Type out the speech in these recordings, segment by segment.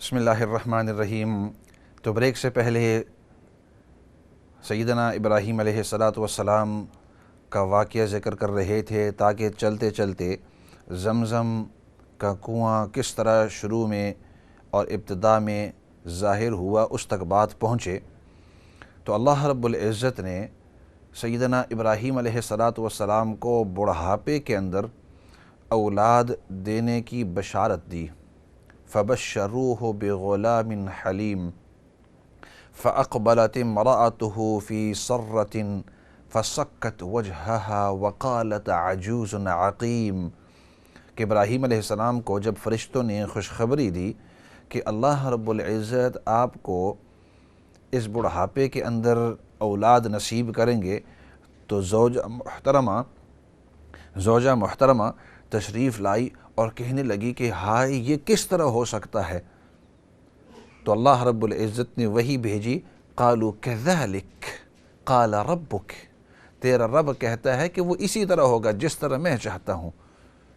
بسم اللہ الرحمن الرحیم۔ تو بریک سے پہلے سیدنا ابراہیم علیہ السلام کا واقعہ ذکر کر رہے تھے تاکہ چلتے چلتے زمزم کا کنواں کس طرح شروع میں اور ابتدا میں ظاہر ہوا اس تک بات پہنچے۔ تو اللہ رب العزت نے سیدنا ابراہیم علیہ السلام کو بڑھاپے کے اندر اولاد دینے کی بشارت دی۔ فَبَشَّرُوهُ بِغُلَامٍ حَلِيمٍ فَأَقْبَلَتِ امْرَأَتُهُ فِي صَرَّةٍ فَصَكَّتْ وَجْهَهَا وَقَالَتْ عَجُوزٌ عَقِيمٌ کہ ابراہیم علیہ السلام کو جب فرشتوں نے خوشخبری دی کہ اللہ رب العزت آپ کو اس بڑھاپے کے اندر اولاد نصیب کریں گے، تو زوجہ محترمہ تشریف لائی اور کہنے لگی کہ ہائے یہ کس طرح ہو سکتا ہے؟ تو اللہ رب العزت نے وحی بھیجی، قالوا كذلك قال ربك، تیرا رب کہتا ہے کہ وہ اسی طرح ہوگا جس طرح میں چاہتا ہوں۔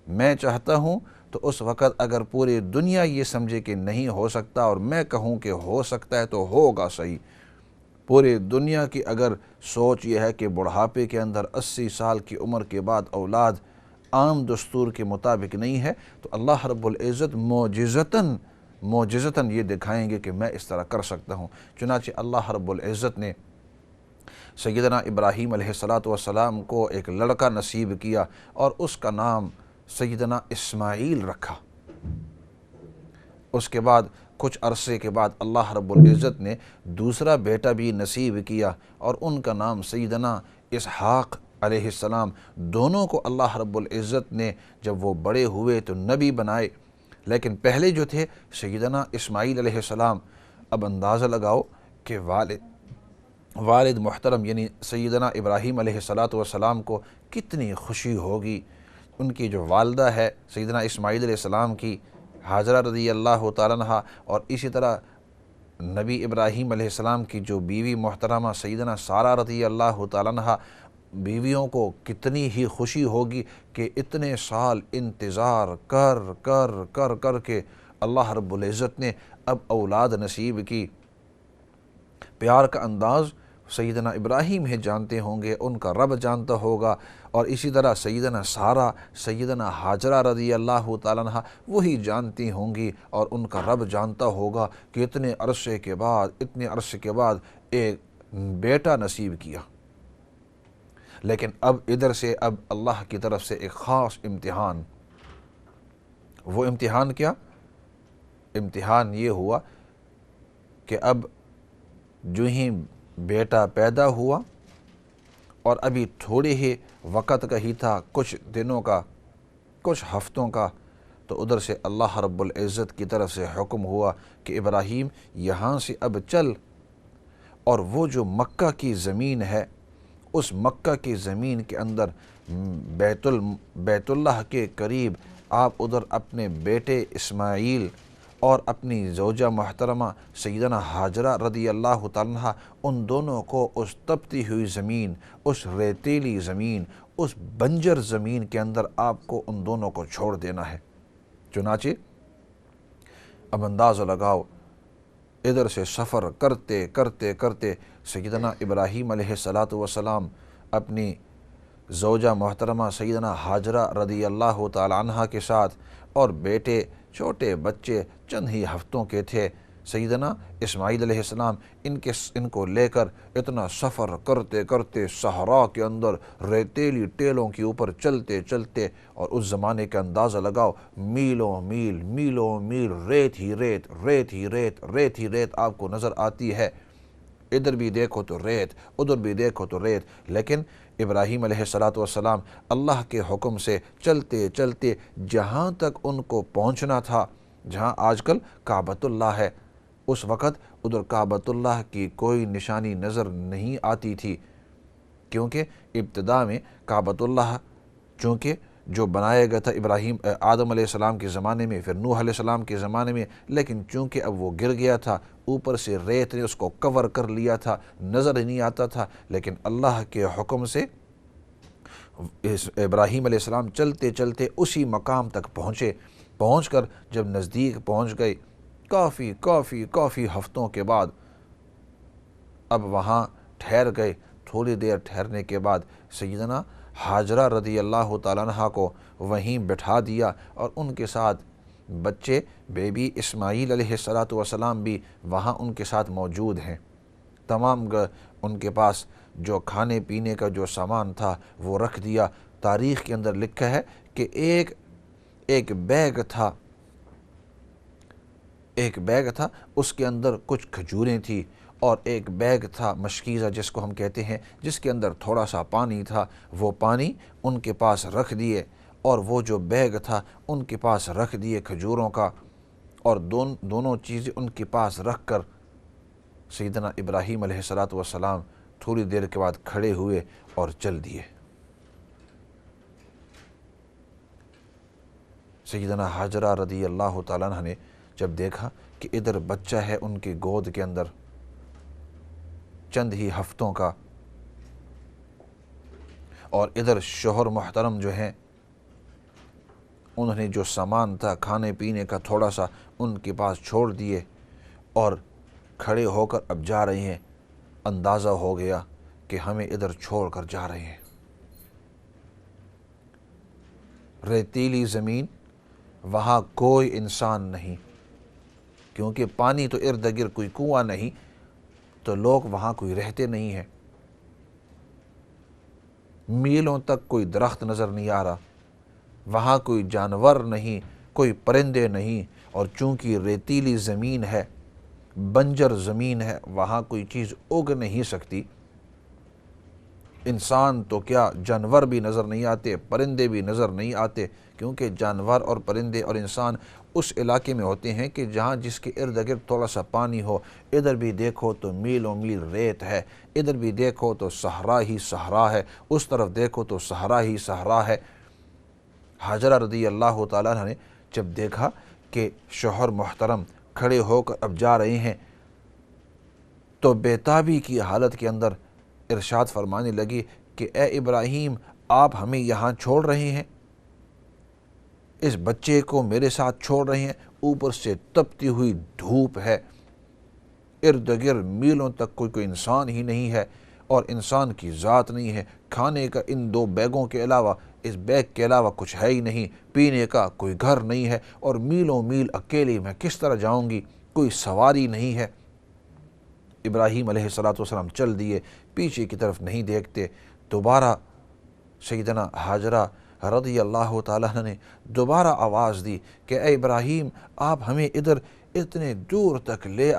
میں چاہتا ہوں تو اس وقت اگر پوری دنیا یہ سمجھے کہ نہیں ہو سکتا اور میں کہوں کہ ہو سکتا ہے تو ہوگا صحیح۔ پوری دنیا کی اگر سوچ یہ ہے کہ بڑھاپے کے اندر 80 سال کی عمر کے بعد اولاد عام دستور کے مطابق نہیں ہے، تو اللہ رب العزت معجزتاً یہ دکھائیں گے کہ میں اس طرح کر سکتا ہوں۔ چنانچہ اللہ رب العزت نے سیدنا ابراہیم علیہ السلام کو ایک لڑکا نصیب کیا اور اس کا نام سیدنا اسماعیل رکھا۔ اس کے بعد کچھ عرصے کے بعد اللہ رب العزت نے دوسرا بیٹا بھی نصیب کیا اور ان کا نام سیدنا اسحاق علیہ السلام۔ دونوں کو اللہ رب العزت نے جب وہ بڑے ہوئے تو نبی بنائے، لیکن پہلے جو تھے سیدنا اسماعیل علیہ السلام۔ اب اندازہ لگاؤ کہ والد محترم یعنی سیدنا ابراہیم علیہ السلام کو کتنی خوشی ہوگی۔ ان کی جو والدہ ہے سیدنا اسماعیل علیہ السلام کی، ہاجرہ رضی اللہ تعالیٰ عنہا، اور اسی طرح نبی ابراہیم علیہ السلام کی جو بیوی محترمہ سیدنا سارہ رضی اللہ تعالیٰ عنہا، بیویوں کو کتنی ہی خوشی ہوگی کہ اتنے سال انتظار کر کے اللہ رب العزت نے اب اولاد نصیب کی۔ پیار کا انداز سیدنا ابراہیم ہی جانتے ہوں گے، ان کا رب جانتا ہوگا، اور اسی طرح سیدنا سارہ، سیدنا ہاجرہ رضی اللہ تعالیٰ عنہ وہی جانتی ہوں گی اور ان کا رب جانتا ہوگا کہ اتنے عرصے کے بعد ایک بیٹا نصیب کیا۔ لیکن اب ادھر سے اب اللہ کی طرف سے ایک خاص امتحان۔ وہ امتحان کیا؟ امتحان یہ ہوا کہ اب جو ہی بیٹا پیدا ہوا اور ابھی تھوڑے ہی وقت کا ہی تھا، کچھ دنوں کا، کچھ ہفتوں کا، تو ادھر سے اللہ رب العزت کی طرف سے حکم ہوا کہ ابراہیم یہاں سے اب چل، اور وہ جو مکہ کی زمین ہے اس مکہ کی زمین کے اندر بیت اللہ کے قریب آپ ادھر اپنے بیٹے اسماعیل اور اپنی زوجہ محترمہ سیدنا ہاجرہ رضی اللہ تعالیٰ عنہا، ان دونوں کو اس تپتی ہوئی زمین، اس ریتیلی زمین، اس بنجر زمین کے اندر آپ کو ان دونوں کو چھوڑ دینا ہے۔ چنانچہ اب اندازہ لگاؤ، ادھر سے سفر کرتے سیدنا ابراہیم علیہ السلام اپنی زوجہ محترمہ سیدنا ہاجرہ رضی اللہ تعالی عنہ کے ساتھ، اور بیٹے چھوٹے بچے چند ہی ہفتوں کے تھے سیدنا اسماعیل علیہ السلام، ان کو لے کر اتنا سفر کرتے صحرا کے اندر ریتیلی ٹیلوں کے اوپر چلتے، اور اس زمانے کا اندازہ لگاؤ، میلوں میل ریت ہی ریت آپ کو نظر آتی ہے۔ ادھر بھی دیکھو تو ریت، ادھر بھی دیکھو تو ریت، لیکن ابراہیم علیہ السلام اللہ کے حکم سے چلتے جہاں تک ان کو پہنچنا تھا، جہاں آج کل کعبۃ اللہ ہے، اس وقت ادھر کعبۃ اللہ کی کوئی نشانی نظر نہیں آتی تھی، کیونکہ ابتدا میں کعبۃ اللہ چونکہ جو بنایا گیا تھا آدم علیہ السلام کے زمانے میں، پھر نوح علیہ السلام کے زمانے میں، لیکن چونکہ اب وہ گر گیا تھا، اوپر سے ریت نے اس کو کور کر لیا تھا، نظر ہی نہیں آتا تھا، لیکن اللہ کے حکم سے ابراہیم علیہ السلام چلتے اسی مقام تک پہنچ کر جب نزدیک پہنچ گئے کافی ہفتوں کے بعد اب وہاں ٹھہر گئے۔ تھوڑی دیر ٹھہرنے کے بعد سیدنا ہاجرہ رضی اللہ تعالیٰ عنہ کو وہیں بٹھا دیا، اور ان کے ساتھ بچے بیبی اسماعیل علیہ السلام بھی وہاں ان کے ساتھ موجود ہیں۔ تمام ان کے پاس جو کھانے پینے کا جو سامان تھا وہ رکھ دیا۔ تاریخ کے اندر لکھا ہے کہ ایک بیگ تھا، اس کے اندر کچھ کھجوریں تھیں، اور ایک بیگ تھا مشکیزہ جس کو ہم کہتے ہیں، جس کے اندر تھوڑا سا پانی تھا۔ وہ پانی ان کے پاس رکھ دیے، اور وہ جو بیگ تھا ان کے پاس رکھ دیے کھجوروں کا، اور دونوں چیزیں ان کے پاس رکھ کر سیدنا ابراہیم علیہ السلام تھوڑی دیر کے بعد کھڑے ہوئے اور چل دیے۔ سیدنا ہاجرہ رضی اللہ تعالیٰ عنہ نے جب دیکھا کہ ادھر بچہ ہے ان کی گود کے اندر چند ہی ہفتوں کا، اور ادھر شوہر محترم جو ہیں انہوں نے جو سامان تھا کھانے پینے کا تھوڑا سا ان کے پاس چھوڑ دیے، اور کھڑے ہو کر اب جا رہے ہیں، اندازہ ہو گیا کہ ہمیں ادھر چھوڑ کر جا رہے ہیں۔ ریتیلی زمین، وہاں کوئی انسان نہیں، کیونکہ پانی تو ارد گرد کوئی کنواں نہیں، تو لوگ وہاں کوئی رہتے نہیں ہیں۔ میلوں تک کوئی درخت نظر نہیں آ رہا، وہاں کوئی جانور نہیں، کوئی پرندے نہیں، اور چونکہ ریتیلی زمین ہے، بنجر زمین ہے، وہاں کوئی چیز اگ نہیں سکتی۔ انسان تو کیا، جانور بھی نظر نہیں آتے، پرندے بھی نظر نہیں آتے، کیونکہ جانور اور پرندے اور انسان اس علاقے میں ہوتے ہیں کہ جہاں جس کے ارد گرد تھوڑا سا پانی ہو۔ ادھر بھی دیکھو تو میلوں میل ریت ہے، ادھر بھی دیکھو تو صحرا ہی صحرا ہے، اس طرف دیکھو تو صحرا ہی صحرا ہے۔ ہاجرہ رضی اللہ تعالیٰ عنہ نے جب دیکھا کہ شوہر محترم کھڑے ہو کر اب جا رہے ہیں، تو بے تابی کی حالت کے اندر ارشاد فرمانے لگی کہ اے ابراہیم، آپ ہمیں یہاں چھوڑ رہے ہیں، اس بچے کو میرے ساتھ چھوڑ رہے ہیں، اوپر سے تپتی ہوئی دھوپ ہے، ارد گرد میلوں تک کوئی انسان ہی نہیں ہے، اور انسان کی ذات نہیں ہے، کھانے کا ان دو بیگوں کے علاوہ، اس بیگ کے علاوہ کچھ ہے ہی نہیں، پینے کا کوئی گھر نہیں ہے، اور میلوں میل اکیلی میں کس طرح جاؤں گی، کوئی سواری نہیں ہے۔ ابراہیم علیہ السلام چل دیے، پیچھے کی طرف نہیں دیکھتے۔ دوبارہ سیدنا ہاجرہ رضی اللہ تعالیٰ عنہ نے دوبارہ آواز دی کہ اے ابراہیم، آپ ہمیں ادھر اتنے دور تک لے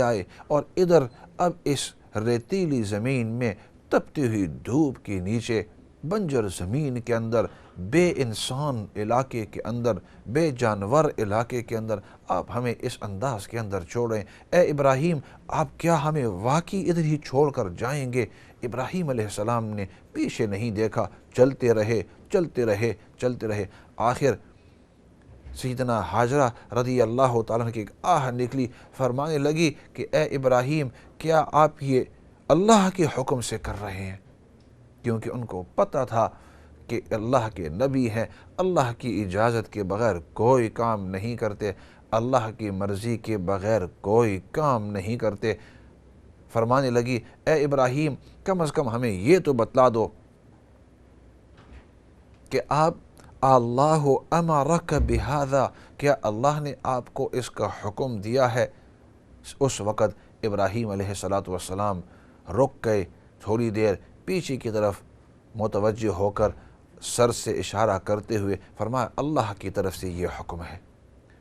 آئے، اور ادھر اب اس ریتیلی زمین میں تپتی ہوئی دھوپ کے نیچے، بنجر زمین کے اندر، بے انسان علاقے کے اندر، بے جانور علاقے کے اندر آپ ہمیں اس انداز کے اندر چھوڑیں۔ اے ابراہیم، آپ کیا ہمیں واقعی ادھر ہی چھوڑ کر جائیں گے؟ ابراہیم علیہ السلام نے پیچھے نہیں دیکھا، چلتے رہے۔ آخر سیدنا ہاجرہ رضی اللہ تعالیٰ کی ایک آہ نکلی، فرمانے لگی کہ اے ابراہیم، کیا آپ یہ اللہ کے حکم سے کر رہے ہیں؟ کیونکہ ان کو پتہ تھا کہ اللہ کے نبی ہیں، اللہ کی اجازت کے بغیر کوئی کام نہیں کرتے، اللہ کی مرضی کے بغیر کوئی کام نہیں کرتے۔ فرمانے لگی اے ابراہیم، کم از کم ہمیں یہ تو بتلا دو کہ آپ اللہ امرک بہذا، کیا اللہ نے آپ کو اس کا حکم دیا ہے؟ اس وقت ابراہیم علیہ السلام رک گئے، تھوڑی دیر پیچھے کی طرف متوجہ ہو کر سر سے اشارہ کرتے ہوئے فرمایا اللہ کی طرف سے یہ حکم ہے۔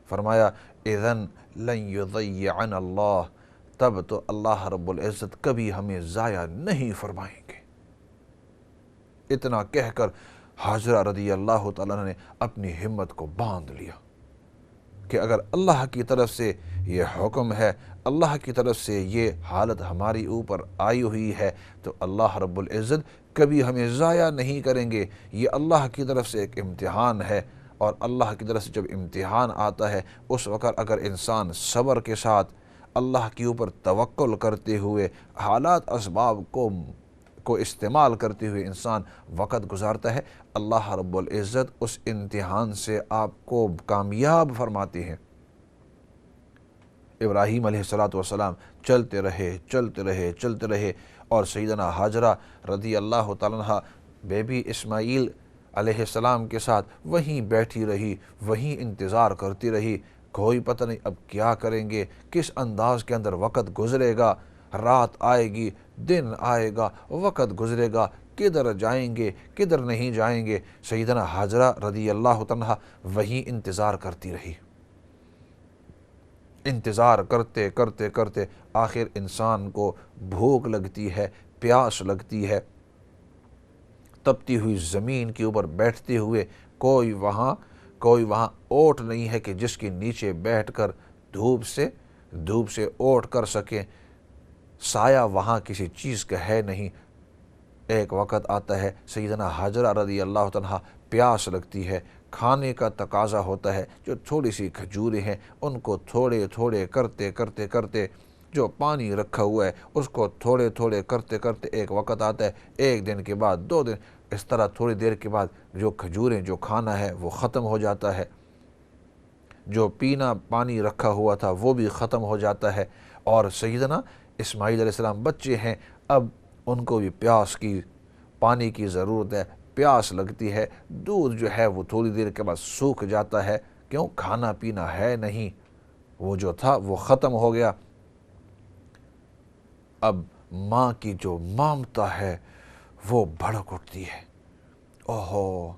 فرمایا اذن لن یضیعنا اللہ، تب تو اللہ رب العزت کبھی ہمیں ضائع نہیں فرمائیں گے۔ اتنا کہہ کر ہاجرہ رضی اللہ تعالیٰ نے اپنی ہمت کو باندھ لیا کہ اگر اللہ کی طرف سے یہ حکم ہے، اللہ کی طرف سے یہ حالت ہماری اوپر آئی ہوئی ہے، تو اللہ رب العزت کبھی ہمیں ضائع نہیں کریں گے۔ یہ اللہ کی طرف سے ایک امتحان ہے، اور اللہ کی طرف سے جب امتحان آتا ہے اس وقت اگر انسان صبر کے ساتھ اللہ کے اوپر توکل کرتے ہوئے، حالات اسباب کو استعمال کرتے ہوئے انسان وقت گزارتا ہے، اللہ رب العزت اس امتحان سے آپ کو کامیاب فرماتے ہیں۔ ابراہیم علیہ السلام چلتے رہے چلتے رہے چلتے رہے، اور سیدنا حاجرہ رضی اللہ تعالیٰ عنہ بیبی اسماعیل علیہ السلام کے ساتھ وہیں بیٹھی رہی، وہیں انتظار کرتی رہی۔ کوئی پتہ نہیں اب کیا کریں گے، کس انداز کے اندر وقت گزرے گا، رات آئے گی، دن آئے گا، وقت گزرے گا، کدھر جائیں گے کدھر نہیں جائیں گے۔ سیدنا حاجرہ رضی اللہ عنہا وہیں انتظار کرتی رہی، انتظار کرتے کرتے کرتے آخر انسان کو بھوک لگتی ہے، پیاس لگتی ہے، تپتی ہوئی زمین کے اوپر بیٹھتے ہوئے کوئی وہاں اوٹ نہیں ہے کہ جس کے نیچے بیٹھ کر دھوپ سے اوٹ کر سکیں، سایہ وہاں کسی چیز کا ہے نہیں۔ ایک وقت آتا ہے سیدنا حاجرہ رضی اللہ عنہا پیاس لگتی ہے، کھانے کا تقاضا ہوتا ہے، جو تھوڑی سی کھجوریں ہیں ان کو تھوڑے تھوڑے کرتے کرتے کرتے، جو پانی رکھا ہوا ہے اس کو تھوڑے تھوڑے کرتے کرتے ایک وقت آتا ہے، ایک دن کے بعد 2 دن، اس طرح تھوڑی دیر کے بعد جو کھجوریں جو کھانا ہے وہ ختم ہو جاتا ہے، جو پینا پانی رکھا ہوا تھا وہ بھی ختم ہو جاتا ہے۔ اور سیدنا اسماعیل علیہ السلام بچے ہیں، اب ان کو بھی پانی کی ضرورت ہے، پیاس لگتی ہے، دودھ جو ہے وہ تھوڑی دیر کے بعد سوکھ جاتا ہے، کیوں؟ کھانا پینا ہے نہیں، وہ جو تھا وہ ختم ہو گیا۔ اب ماں کی جو ممتا ہے وہ بھڑک اٹھتی ہے، اوہو!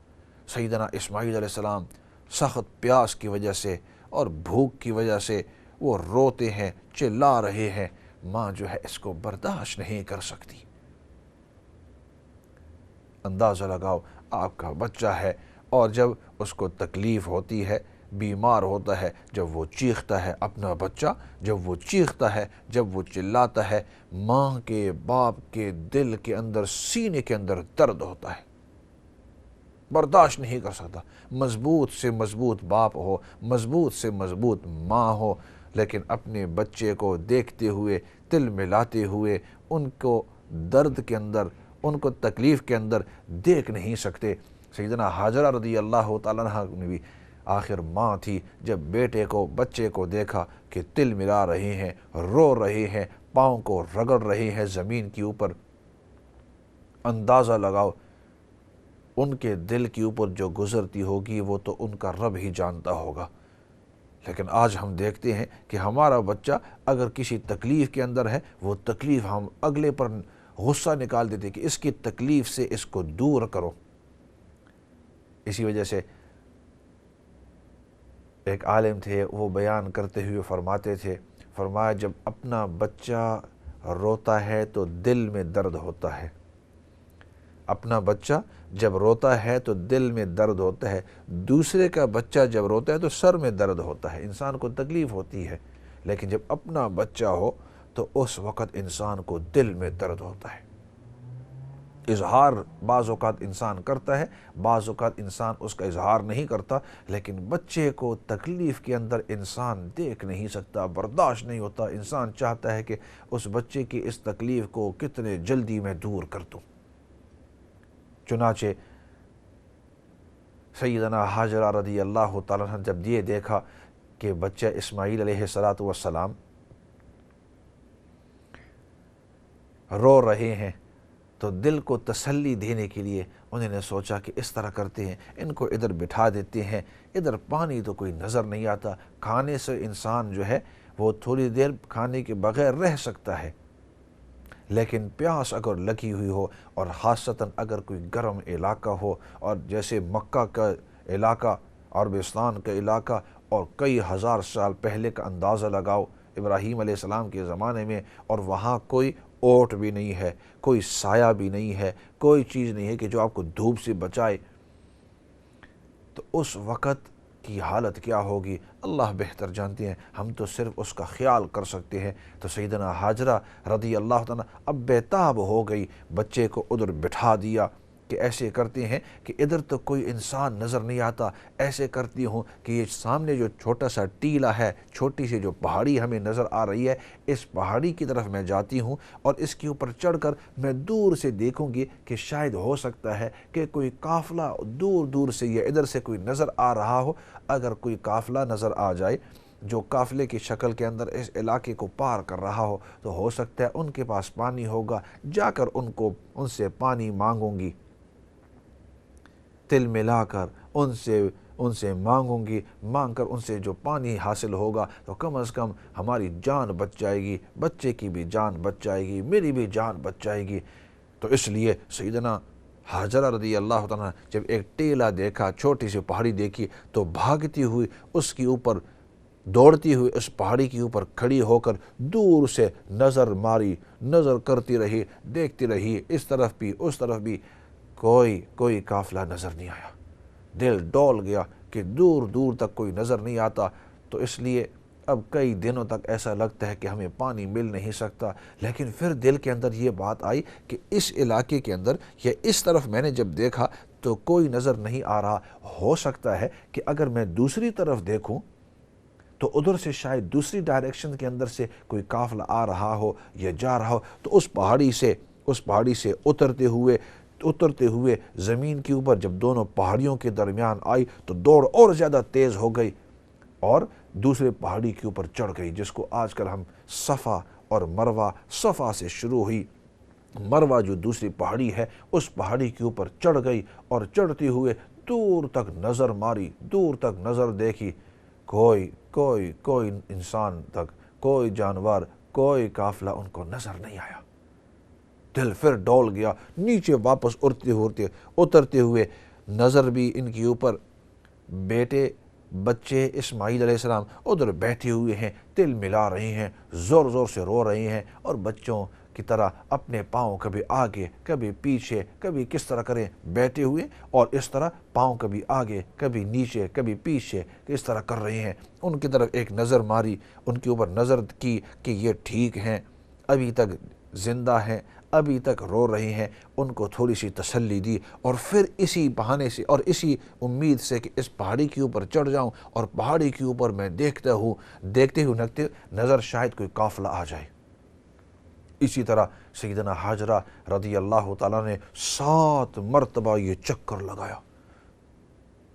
سیدنا اسماعیل علیہ السلام سخت پیاس کی وجہ سے اور بھوک کی وجہ سے وہ روتے ہیں، چلا رہے ہیں، ماں جو ہے اس کو برداشت نہیں کر سکتی۔ اندازہ لگاؤ، آپ کا بچہ ہے اور جب اس کو تکلیف ہوتی ہے، بیمار ہوتا ہے، جب وہ چیختا ہے، اپنا بچہ جب وہ چیختا ہے، جب وہ چلاتا ہے، ماں کے باپ کے دل کے اندر، سینے کے اندر درد ہوتا ہے، برداشت نہیں کر سکتا۔ مضبوط سے مضبوط باپ ہو، مضبوط سے مضبوط ماں ہو، لیکن اپنے بچے کو دیکھتے ہوئے، تل ملاتے ہوئے، ان کو درد کے اندر، ان کو تکلیف کے اندر دیکھ نہیں سکتے۔ سیدنا حاجرہ رضی اللہ تعالیٰ عنہ نے بھی آخر ماں تھی، جب بچے کو دیکھا کہ تل ملا رہے ہیں، رو رہے ہیں، پاؤں کو رگڑ رہے ہیں زمین کے اوپر، اندازہ لگاؤ ان کے دل کے اوپر جو گزرتی ہوگی وہ تو ان کا رب ہی جانتا ہوگا۔ لیکن آج ہم دیکھتے ہیں کہ ہمارا بچہ اگر کسی تکلیف کے اندر ہے، وہ تکلیف ہم اگلے پر غصہ نکال دیتے کہ اس کی تکلیف سے اس کو دور کرو۔ اسی وجہ سے ایک عالم تھے، وہ بیان کرتے ہوئے فرماتے تھے، فرمایا جب اپنا بچہ روتا ہے تو دل میں درد ہوتا ہے، اپنا بچہ جب روتا ہے تو دل میں درد ہوتا ہے، دوسرے کا بچہ جب روتا ہے تو سر میں درد ہوتا ہے، انسان کو تکلیف ہوتی ہے، لیکن جب اپنا بچہ ہو تو اس وقت انسان کو دل میں درد ہوتا ہے۔ اظہار بعض اوقات انسان کرتا ہے، بعض اوقات انسان اس کا اظہار نہیں کرتا، لیکن بچے کو تکلیف کے اندر انسان دیکھ نہیں سکتا، برداشت نہیں ہوتا، انسان چاہتا ہے کہ اس بچے کی اس تکلیف کو کتنے جلدی میں دور کر دوں۔ چنانچہ سیدنا حاجرہ رضی اللہ تعالیٰ عنہ جب یہ دیکھا کہ بچہ اسماعیل علیہ السلام رو رہے ہیں، تو دل کو تسلی دینے کے لیے انہوں نے سوچا کہ اس طرح کرتے ہیں، ان کو ادھر بٹھا دیتے ہیں، ادھر پانی تو کوئی نظر نہیں آتا، کھانے سے انسان جو ہے وہ تھوڑی دیر کھانے کے بغیر رہ سکتا ہے، لیکن پیاس اگر لگی ہوئی ہو اور خاصتاً اگر کوئی گرم علاقہ ہو، اور جیسے مکہ کا علاقہ، عربستان کا علاقہ، اور کئی ہزار سال پہلے کا اندازہ لگاؤ ابراہیم علیہ السلام کے زمانے میں، اور وہاں کوئی اوٹ بھی نہیں ہے، کوئی سایہ بھی نہیں ہے، کوئی چیز نہیں ہے کہ جو آپ کو دھوپ سے بچائے، تو اس وقت کی حالت کیا ہوگی اللہ بہتر جانتے ہیں، ہم تو صرف اس کا خیال کر سکتے ہیں۔ تو سیدنا حاجرہ رضی اللہ عنہ اب بیتاب ہو گئی، بچے کو ادھر بٹھا دیا کہ ایسے کرتے ہیں کہ ادھر تو کوئی انسان نظر نہیں آتا، ایسے کرتی ہوں کہ یہ سامنے جو چھوٹا سا ٹیلہ ہے، چھوٹی سی جو پہاڑی ہمیں نظر آ رہی ہے، اس پہاڑی کی طرف میں جاتی ہوں اور اس کے اوپر چڑھ کر میں دور سے دیکھوں گی کہ شاید ہو سکتا ہے کہ کوئی قافلہ دور دور سے یا ادھر سے کوئی نظر آ رہا ہو، اگر کوئی قافلہ نظر آ جائے جو قافلے کی شکل کے اندر اس علاقے کو پار کر رہا ہو، تو ہو سکتا ہے ان کے پاس پانی ہوگا، جا کر ان سے پانی مانگوں گی، تل ملا کر ان سے مانگوں گی، مانگ کر ان سے جو پانی حاصل ہوگا تو کم از کم ہماری جان بچ جائے گی، بچے کی بھی جان بچ جائے گی، میری بھی جان بچ جائے گی۔ تو اس لیے سیدنا حاجرہ رضی اللہ تعالیٰ جب ایک ٹیلا دیکھا، چھوٹی سی پہاڑی دیکھی، تو بھاگتی ہوئی اس کے اوپر، دوڑتی ہوئی اس پہاڑی کے اوپر کھڑی ہو کر دور سے نظر ماری، نظر کرتی رہی، دیکھتی رہی، اس طرف بھی اس طرف بھی، کوئی قافلہ نظر نہیں آیا۔ دل ڈول گیا کہ دور دور تک کوئی نظر نہیں آتا، تو اس لیے اب کئی دنوں تک ایسا لگتا ہے کہ ہمیں پانی مل نہیں سکتا۔ لیکن پھر دل کے اندر یہ بات آئی کہ اس علاقے کے اندر یا اس طرف میں نے جب دیکھا تو کوئی نظر نہیں آ رہا، ہو سکتا ہے کہ اگر میں دوسری طرف دیکھوں تو ادھر سے شاید دوسری ڈائریکشن کے اندر سے کوئی قافلہ آ رہا ہو یا جا رہا ہو۔ تو اس پہاڑی سے اترتے ہوئے زمین کے اوپر جب دونوں پہاڑیوں کے درمیان آئی تو دوڑ اور زیادہ تیز ہو گئی اور دوسرے پہاڑی کے اوپر چڑھ گئی، جس کو آج کل ہم صفا اور مروہ، صفا سے شروع ہوئی، مروہ جو دوسری پہاڑی ہے اس پہاڑی کے اوپر چڑھ گئی، اور چڑھتے ہوئے دور تک نظر ماری، دور تک نظر دیکھی، کوئی انسان تک، کوئی جانور، کوئی قافلہ ان کو نظر نہیں آیا۔ دل پھر ڈول گیا، نیچے واپس اترتے ہوئے نظر بھی ان کے اوپر، بچے اسماعیل علیہ السلام ادھر بیٹھے ہوئے ہیں، تل ملا رہے ہیں، زور زور سے رو رہے ہیں، اور بچوں کی طرح اپنے پاؤں کبھی آگے کبھی پیچھے، کبھی کس طرح کریں بیٹھے ہوئے، اور اس طرح پاؤں کبھی آگے کبھی نیچے کبھی پیچھے اس طرح کر رہے ہیں۔ ان کی طرف ایک نظر ماری، ان کے اوپر نظر کی کہ یہ ٹھیک ہیں، ابھی تک زندہ ہیں، ابھی تک رو رہے ہیں، ان کو تھوڑی سی تسلی دی، اور پھر اسی بہانے سے اور اسی امید سے کہ اس پہاڑی کے اوپر چڑھ جاؤں اور پہاڑی کے اوپر میں دیکھتے ہوئے نظر شاید کوئی قافلہ آ جائے۔ اسی طرح سیدنا حاجرہ رضی اللہ تعالیٰ نے 7 مرتبہ یہ چکر لگایا،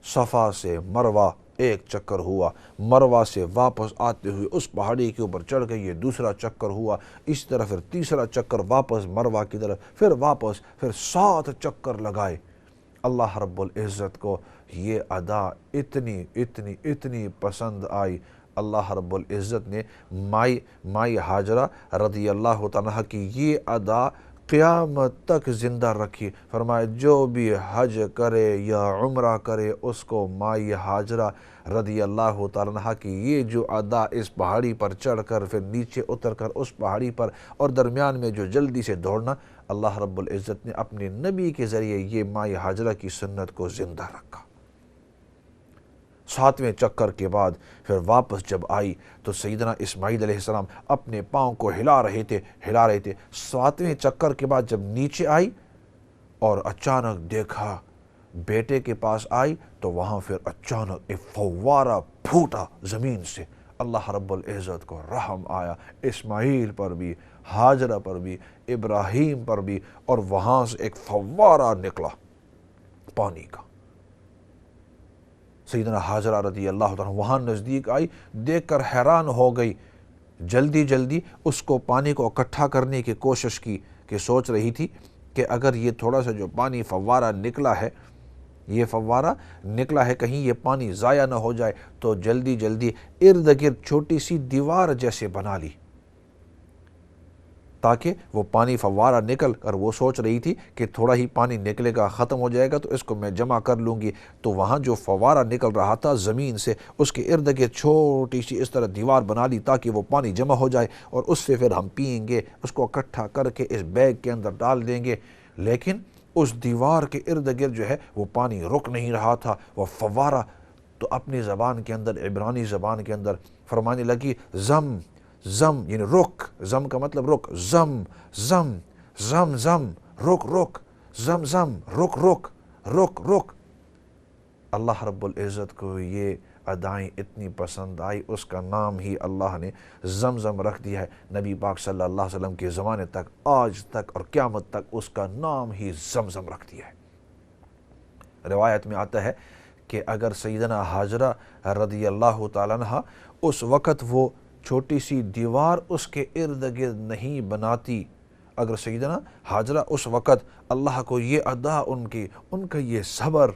صفا سے مروہ ایک چکر ہوا، مروہ سے واپس آتے ہوئے اس پہاڑی کے اوپر چڑھ گئی، یہ دوسرا چکر ہوا، اسی طرح پھر تیسرا چکر واپس مروہ کی طرف، پھر واپس، پھر 7 چکر لگائے۔ اللہ رب العزت کو یہ ادا اتنی پسند آئی، اللہ رب العزت نے مائی حاجرہ رضی اللہ تعالیٰ کی یہ ادا قیامت تک زندہ رکھی۔ فرمایا جو بھی حج کرے یا عمرہ کرے اس کو مائی حاجرہ رضی اللہ تعالیٰ عنہ کی یہ جو ادا، اس پہاڑی پر چڑھ کر پھر نیچے اتر کر اس پہاڑی پر اور درمیان میں جو جلدی سے دوڑنا، اللہ رب العزت نے اپنے نبی کے ذریعے یہ مائی حاجرہ کی سنت کو زندہ رکھا۔ 7ویں چکر کے بعد پھر واپس جب آئی تو سیدنا اسماعیل علیہ السلام اپنے پاؤں کو ہلا رہے تھے 7ویں چکر کے بعد جب نیچے آئی اور اچانک دیکھا بیٹے کے پاس آئی تو وہاں پھر اچانک ایک فوارہ پھوٹا زمین سے۔ اللہ رب العزت کو رحم آیا اسماعیل پر بھی، حاجرہ پر بھی، ابراہیم پر بھی، اور وہاں سے ایک فوارہ نکلا پانی کا۔ سیدنا حاجرہ رضی اللہ تعالیٰ وہاں نزدیک آئی، دیکھ کر حیران ہو گئی، جلدی اس کو پانی کو اکٹھا کرنے کی کوشش کی، کہ سوچ رہی تھی کہ اگر یہ تھوڑا سا جو پانی فوارہ نکلا ہے کہیں یہ پانی ضائع نہ ہو جائے، تو جلدی ارد گرد چھوٹی سی دیوار جیسے بنا لی تاکہ وہ پانی فوارہ نکل کر، وہ سوچ رہی تھی کہ تھوڑا ہی پانی نکلے گا، ختم ہو جائے گا تو اس کو میں جمع کر لوں گی۔ تو وہاں جو فوارہ نکل رہا تھا زمین سے، اس کے ارد گرد چھوٹی سی اس طرح دیوار بنا لی تاکہ وہ پانی جمع ہو جائے، اور اس سے پھر ہم پئیں گے، اس کو اکٹھا کر کے اس بیگ کے اندر ڈال دیں گے۔ لیکن اس دیوار کے ارد گرد جو ہے وہ پانی رک نہیں رہا تھا، وہ فوارہ تو اپنی زبان کے اندر، عبرانی زبان کے اندر فرمانے لگی زم زم، یعنی رک، زم کا مطلب رک، زم زم زم زم، رک زم زم، رک۔ اللہ رب العزت کو یہ ادائیں اتنی پسند آئی، اس کا نام ہی اللہ نے زمزم رکھ دیا ہے۔ نبی پاک صلی اللہ علیہ وسلم کے زمانے تک، آج تک اور قیامت تک اس کا نام ہی زمزم رکھ دیا ہے۔ روایت میں آتا ہے کہ اگر سیدنا حاجرہ رضی اللہ تعالیٰ عنہ اس وقت وہ چھوٹی سی دیوار اس کے ارد گرد نہیں بناتی۔ اگر سیدنا حاجرہ اس وقت اللہ کو یہ ادا ان کا یہ صبر،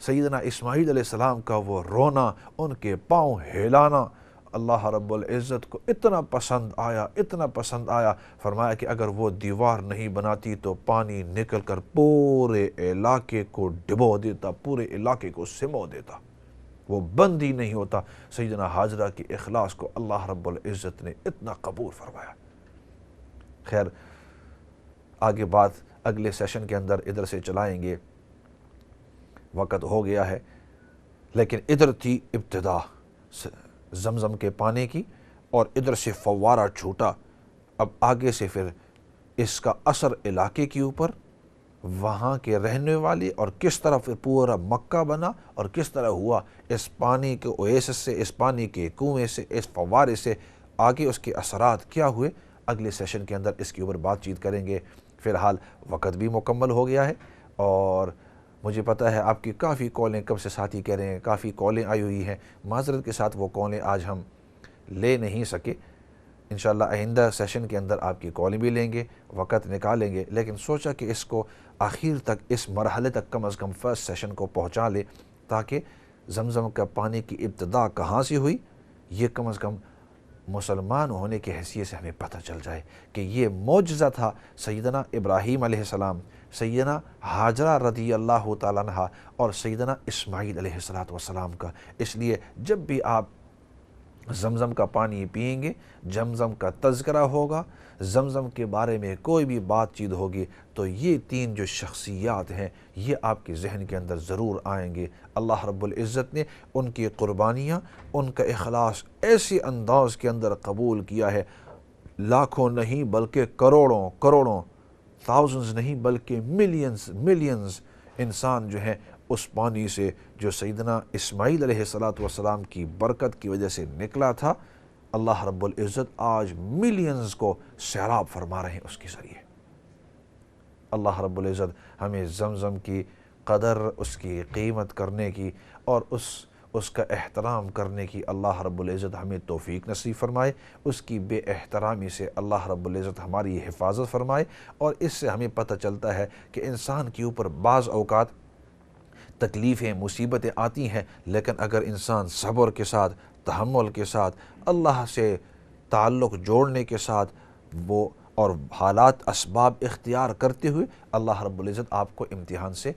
سیدنا اسماعیل علیہ السلام کا وہ رونا، ان کے پاؤں ہلانا اللہ رب العزت کو اتنا پسند آیا، فرمایا کہ اگر وہ دیوار نہیں بناتی تو پانی نکل کر پورے علاقے کو ڈبو دیتا، پورے علاقے کو سمو دیتا، وہ بند ہی نہیں ہوتا۔ سیدنا حاجرہ کی اخلاص کو اللہ رب العزت نے اتنا قبول فرمایا۔ خیر، آگے بات اگلے سیشن کے اندر ادھر سے چلائیں گے، وقت ہو گیا ہے، لیکن ادھر تھی ابتدا زمزم کے پانے کی اور ادھر سے فوارہ چھوٹا۔ اب آگے سے پھر اس کا اثر علاقے کے اوپر، وہاں کے رہنے والے، اور کس طرح پھر پورا مکہ بنا اور کس طرح ہوا اس پانی کے اویسس سے، اس پانی کے کنویں سے، اس فوارے سے، آگے اس کے اثرات کیا ہوئے، اگلے سیشن کے اندر اس کے اوپر بات چیت کریں گے۔ فی الحال وقت بھی مکمل ہو گیا ہے اور مجھے پتہ ہے آپ کی کافی کالیں کب سے ساتھی کہہ رہے ہیں، کافی کالیں آئی ہوئی ہیں، معذرت کے ساتھ وہ کالیں آج ہم لے نہیں سکے۔ انشاءاللہ آئندہ سیشن کے اندر آپ کی کالیں بھی لیں گے، وقت نکالیں گے، لیکن سوچا کہ اس کو آخر تک، اس مرحلے تک کم از کم فرسٹ سیشن کو پہنچا لے، تاکہ زمزم کا پانی کی ابتدا کہاں سے ہوئی یہ کم از کم مسلمان ہونے کی حیثیت سے ہمیں پتہ چل جائے کہ یہ معجزہ تھا سیدنا ابراہیم علیہ السلام، سیدنا حاجرہ رضی اللہ تعالیٰ عنہ اور سیدنا اسماعیل علیہ السلام کا۔ اس لیے جب بھی آپ زمزم کا پانی پئیں گے، زمزم کا تذکرہ ہوگا، زمزم کے بارے میں کوئی بھی بات چیت ہوگی، تو یہ تین جو شخصیات ہیں یہ آپ کے ذہن کے اندر ضرور آئیں گے۔ اللہ رب العزت نے ان کی قربانیاں، ان کا اخلاص ایسے انداز کے اندر قبول کیا ہے، لاکھوں نہیں بلکہ کروڑوں، تھاؤزنز نہیں بلکہ ملینز انسان جو ہیں اس پانی سے جو سیدنا اسماعیل علیہ السلام کی برکت کی وجہ سے نکلا تھا، اللہ رب العزت آج ملینز کو سیراب فرما رہے ہیں اس کے ذریعے۔ اللہ رب العزت ہمیں زمزم کی قدر، اس کی قیمت کرنے کی اور اس کا احترام کرنے کی اللہ رب العزت ہمیں توفیق نصیب فرمائے، اس کی بے احترامی سے اللہ رب العزت ہماری حفاظت فرمائے۔ اور اس سے ہمیں پتہ چلتا ہے کہ انسان کے اوپر بعض اوقات تکلیفیں، مصیبتیں آتی ہیں، لیکن اگر انسان صبر کے ساتھ، تحمل کے ساتھ، اللہ سے تعلق جوڑنے کے ساتھ، وہ اور حالات اسباب اختیار کرتے ہوئے اللہ رب العزت آپ کو امتحان سے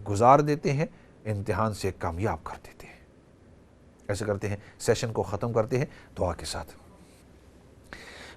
گزار دیتے ہیں، امتحان سے کامیاب کر دیتے ہیں۔ ایسے کرتے ہیں، سیشن کو ختم کرتے ہیں دعا کے ساتھ۔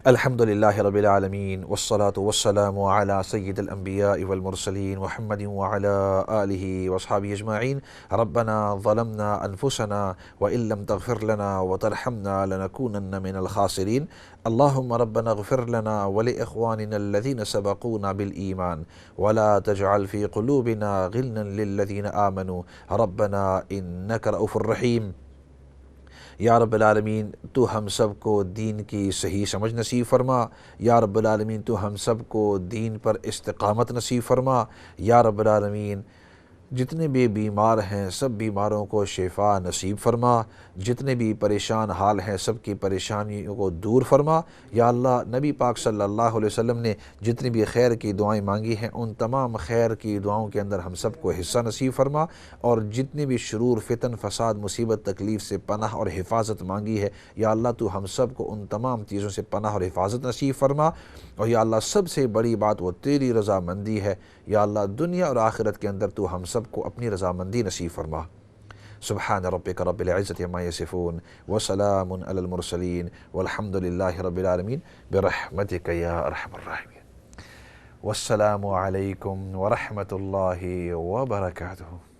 الحمدللہ رب العالمین والصلاة والسلام علی سید الانبیاء والمرسلین محمد وعلی آلہ واصحابہ اجمعین۔ ربنا ظلمنا انفسنا وان لم تغفر لنا وترحمنا لنکونن من الخاسرین۔ اللہم ربنا اغفر لنا ولاخواننا الذین سبقونا بالایمان ولا تجعل فی قلوبنا غلا للذین آمنوا ربنا انک رؤوف الرحیم۔ یا رب العالمین تو ہم سب کو دین کی صحیح سمجھ نصیب فرما، یا رب العالمین تو ہم سب کو دین پر استقامت نصیب فرما، یا رب العالمین جتنے بھی بیمار ہیں سب بیماروں کو شفا نصیب فرما، جتنے بھی پریشان حال ہیں سب کی پریشانیوں کو دور فرما۔ یا اللہ، نبی پاک صلی اللہ علیہ وسلم نے جتنی بھی خیر کی دعائیں مانگی ہیں ان تمام خیر کی دعاؤں کے اندر ہم سب کو حصہ نصیب فرما، اور جتنی بھی شرور، فتن، فساد، مصیبت، تکلیف سے پناہ اور حفاظت مانگی ہے، یا اللہ تو ہم سب کو ان تمام چیزوں سے پناہ اور حفاظت نصیب فرما۔ اور یا اللہ سب سے بڑی بات وہ تیری رضامندی ہے، یا اللہ دنیا اور آخرت کے اندر تو ہم سب کو اپنی رضامندی نصیب فرما۔ سبحان ربک رب العزت عما یصفون وسلام علی المرسلین والحمد للہ رب العالمین برحمتک یا ارحم الراحمین۔ والسلام علیکم ورحمۃ اللہ وبرکاتہ۔